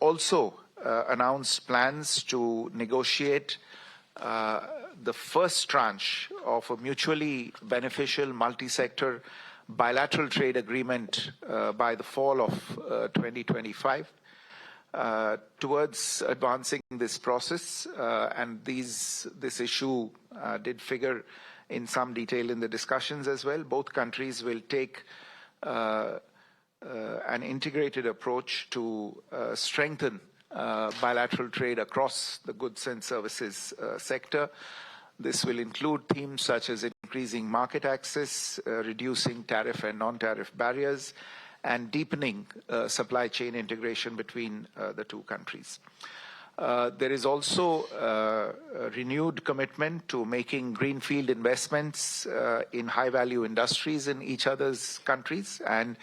also announced plans to negotiate the first tranche of a mutually beneficial multi-sector bilateral trade agreement by the fall of 2025. Towards advancing this process, and this issue did figure in some detail in the discussions as well. Both countries will take an integrated approach to strengthen bilateral trade across the goods and services sector. This will include themes such as increasing market access, reducing tariff and non-tariff barriers, and deepening supply chain integration between the two countries. There is also a renewed commitment to making greenfield investments in high-value industries in each other's countries, and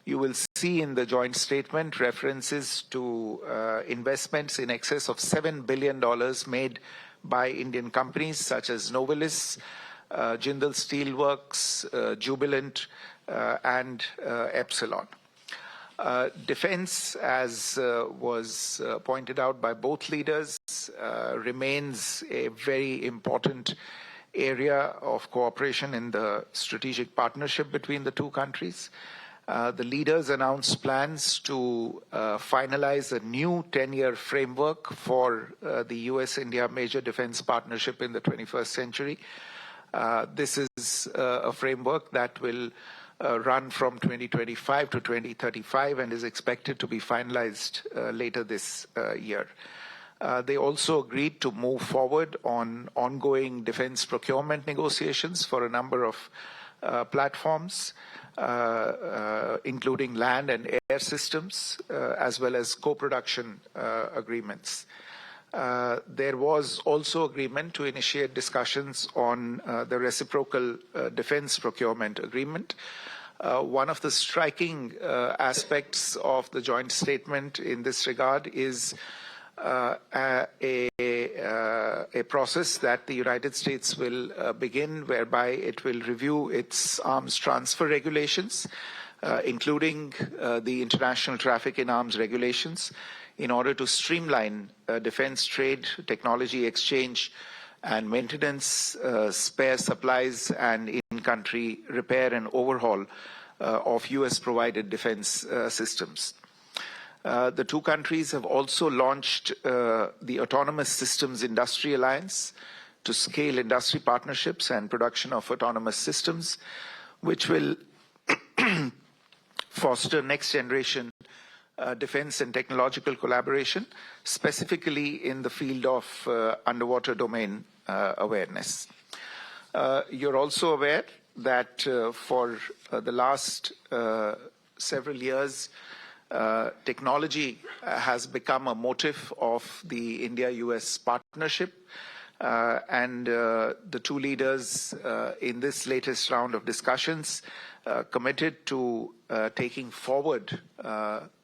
you will see in the joint statement references to investments in excess of $7 billion made by Indian companies such as Novelis, Jindal Steelworks, Jubilant, and Epsilon. Defense, as was pointed out by both leaders, remains a very important area of cooperation in the strategic partnership between the two countries. The leaders announced plans to finalize a new 10-year framework for the US-India major defense partnership in the 21st century. This is a framework that will run from 2025 to 2035 and is expected to be finalized later this year. They also agreed to move forward on ongoing defense procurement negotiations for a number of platforms, including land and air systems, as well as co-production agreements. There was also agreement to initiate discussions on the reciprocal defense procurement agreement. One of the striking aspects of the joint statement in this regard is a process that the United States will begin, whereby it will review its arms transfer regulations, including the international traffic in arms regulations, in order to streamline defense trade, technology exchange, and maintenance, spare supplies, and in-country repair and overhaul of US-provided defense systems. The two countries have also launched the Autonomous Systems Industry Alliance to scale industry partnerships and production of autonomous systems, which will foster next-generation defense and technological collaboration, specifically in the field of underwater domain awareness. You're also aware that for the last several years, technology has become a motive of the India-US partnership, and the two leaders in this latest round of discussions committed to taking forward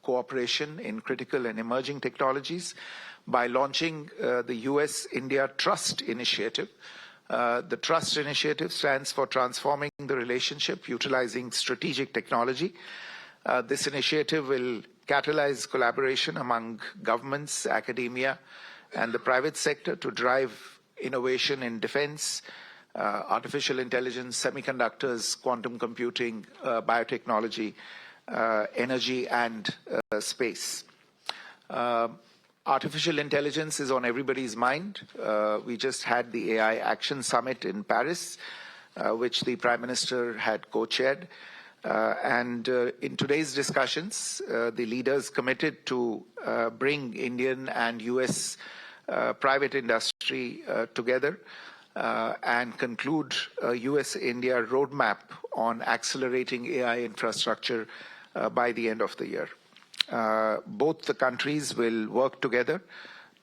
cooperation in critical and emerging technologies by launching the US-India Trust Initiative. The Trust Initiative stands for Transforming the Relationship Utilizing Strategic Technology. This initiative will catalyze collaboration among governments, academia, and the private sector to drive innovation in defense, artificial intelligence, semiconductors, quantum computing, biotechnology, energy, and space. Artificial intelligence is on everybody's mind. We just had the AI Action Summit in Paris, which the Prime Minister had co-chaired. And in today's discussions, the leaders committed to bring Indian and US private industry together and conclude a US-India roadmap on accelerating AI infrastructure by the end of the year. Both the countries will work together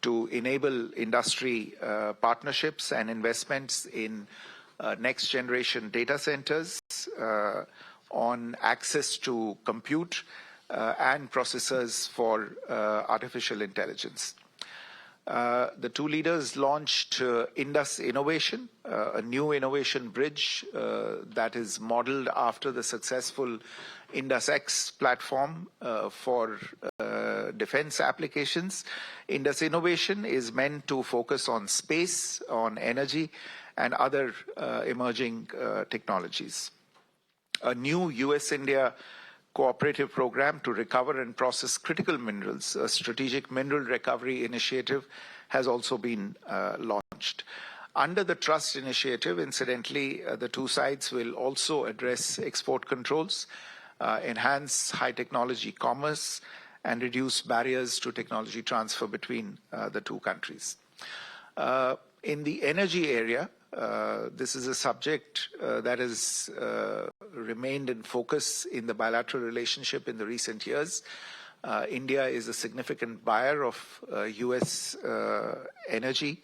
to enable industry partnerships and investments in next-generation data centers, on access to compute and processors for artificial intelligence. The two leaders launched Indus Innovation, a new innovation bridge that is modeled after the successful Indus X platform for defense applications. Indus Innovation is meant to focus on space, on energy, and other emerging technologies. A new US-India cooperative program to recover and process critical minerals, a strategic mineral recovery initiative, has also been launched. Under the Trust Initiative, incidentally, the two sides will also address export controls, enhance high technology commerce, and reduce barriers to technology transfer between the two countries. In the energy area, this is a subject that has remained in focus in the bilateral relationship in the recent years. India is a significant buyer of US energy,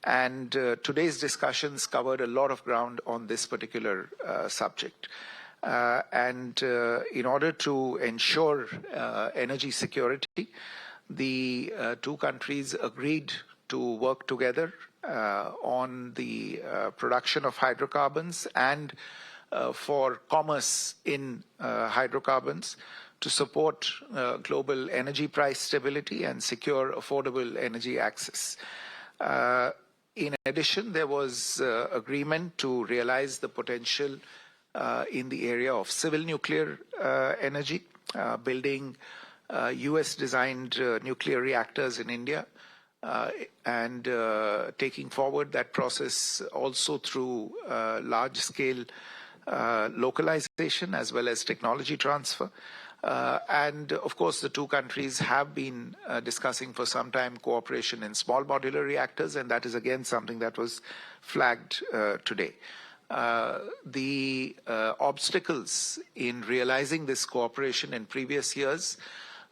and today's discussions covered a lot of ground on this particular subject. In order to ensure energy security, the two countries agreed to work together on the production of hydrocarbons and for commerce in hydrocarbons to support global energy price stability and secure affordable energy access. In addition, there was agreement to realize the potential in the area of civil nuclear energy, building US-designed nuclear reactors in India, and taking forward that process also through large-scale localization as well as technology transfer. And of course, the two countries have been discussing for some time cooperation in small modular reactors, and that is again something that was flagged today. The obstacles in realizing this cooperation in previous years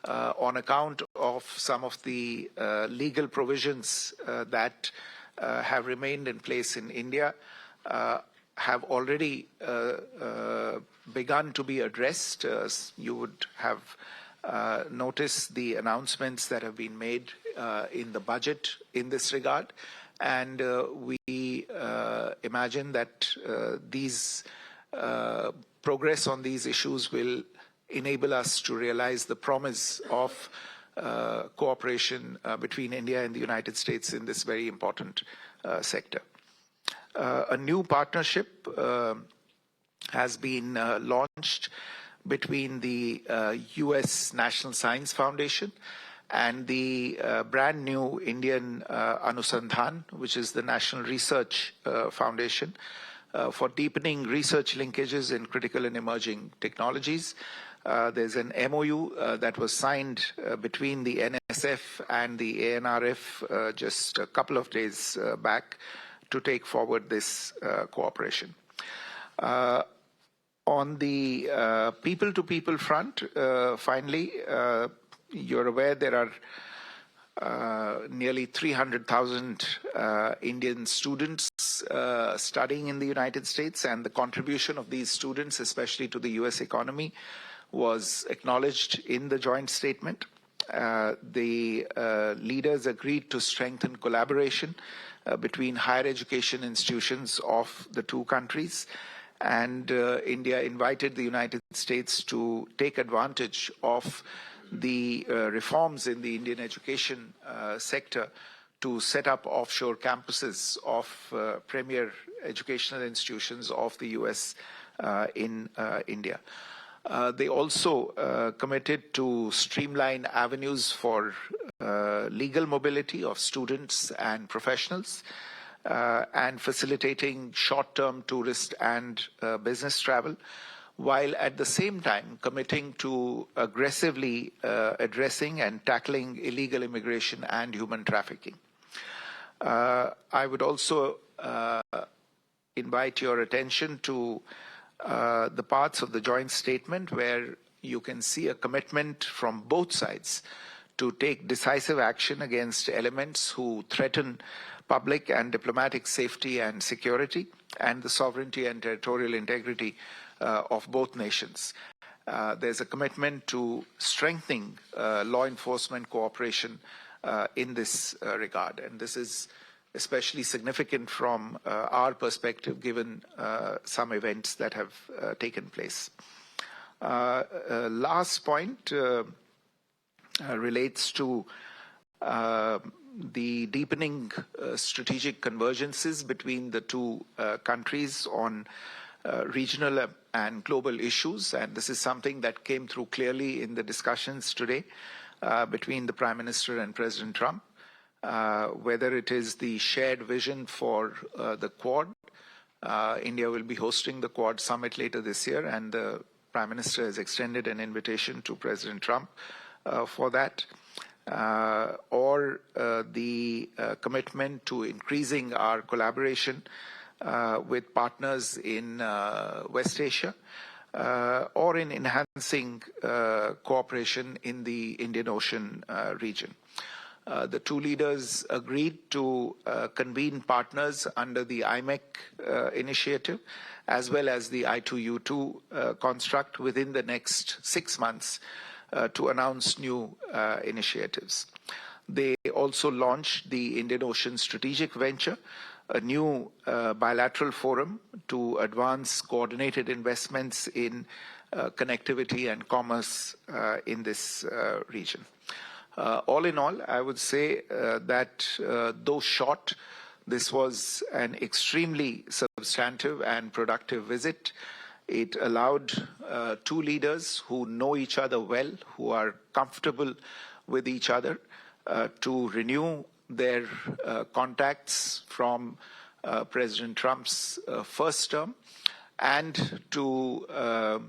on account of some of the legal provisions that have remained in place in India have already begun to be addressed. You would have noticed the announcements that have been made in the budget in this regard. And we imagine that these progress on these issues will enable us to realize the promise of cooperation between India and the United States in this very important sector. A new partnership has been launched between the US National Science Foundation and the brand new Indian Anusandhan, which is the National Research Foundation, for deepening research linkages in critical and emerging technologies. There's an MOU that was signed between the NSF and the ANRF just a couple of days back to take forward this cooperation. On the people-to-people front, finally, you're aware there are nearly 300,000 Indian students studying in the United States, and the contribution of these students, especially to the US economy, was acknowledged in the joint statement. The leaders agreed to strengthen collaboration between higher education institutions of the two countries, and India invited the United States to take advantage of the reforms in the Indian education sector to set up offshore campuses of premier educational institutions of the US in India. They also committed to streamline avenues for legal mobility of students and professionals, and facilitating short-term tourist and business travel, while at the same time committing to aggressively addressing and tackling illegal immigration and human trafficking. I would also invite your attention to the parts of the joint statement where you can see a commitment from both sides to take decisive action against elements who threaten public and diplomatic safety and security, and the sovereignty and territorial integrity of both nations. There's a commitment to strengthening law enforcement cooperation in this regard, and this is especially significant from our perspective, given some events that have taken place. Last point, relates to the deepening strategic convergences between the two countries on regional and global issues. And this is something that came through clearly in the discussions today between the Prime Minister and President Trump, whether it is the shared vision for the Quad. India will be hosting the Quad summit later this year, and the Prime Minister has extended an invitation to President Trump for that. Or the commitment to increasing our collaboration with partners in West Asia, or in enhancing cooperation in the Indian Ocean region. The two leaders agreed to convene partners under the IMEC initiative, as well as the I2U2 construct within the next 6 months to announce new initiatives. They also launched the Indian Ocean Strategic Venture, a new bilateral forum to advance coordinated investments in connectivity and commerce in this region. All in all, I would say that though short, this was an extremely substantive and productive visit. It allowed two leaders who know each other well, who are comfortable with each other, to renew their contacts from President Trump's first term, and to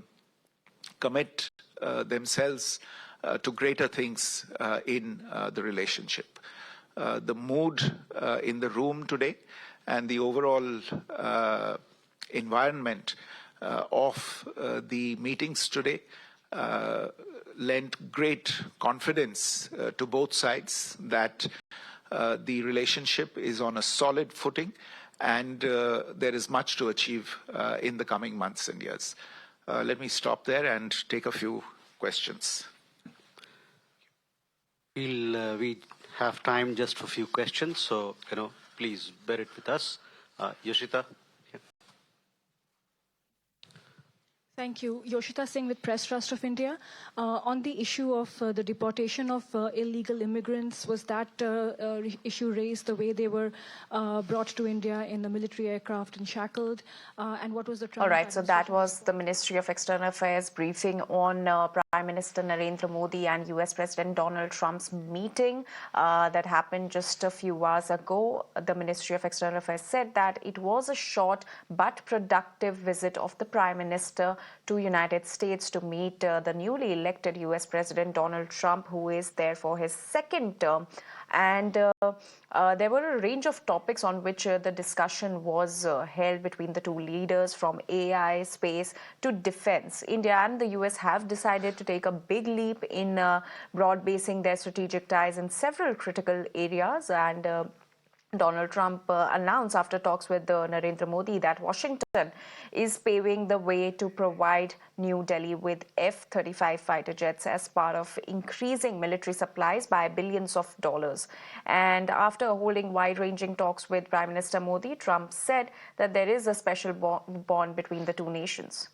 commit themselves to greater things in the relationship. The mood in the room today and the overall environment of the meetings today lent great confidence to both sides that the relationship is on a solid footing, and there is much to achieve in the coming months and years. Let me stop there and take a few questions. We have time just for a few questions, so please bear it with us. Yoshita. Thank you. Yoshita Singh with Press Trust of India. On the issue of the deportation of illegal immigrants, was that issue raised the way they were brought to India in the military aircraft and shackled? And what was the Trump? All right, so that was the Ministry of External Affairs briefing on Prime Minister Narendra Modi and US President Donald Trump's meeting that happened just a few hours ago. The Ministry of External Affairs said that it was a short but productive visit of the Prime Minister to United States to meet the newly elected US President Donald Trump, who is there for his second term. And there were a range of topics on which the discussion was held between the two leaders, from AI, space to defense. India and the US have decided to take a big leap in broad-basing their strategic ties in several critical areas. And Donald Trump announced after talks with Narendra Modi that Washington is paving the way to provide New Delhi with F-35 fighter jets as part of increasing military supplies by billions of dollars. And after holding wide-ranging talks with Prime Minister Modi, Trump said that there is a special bond between the two nations.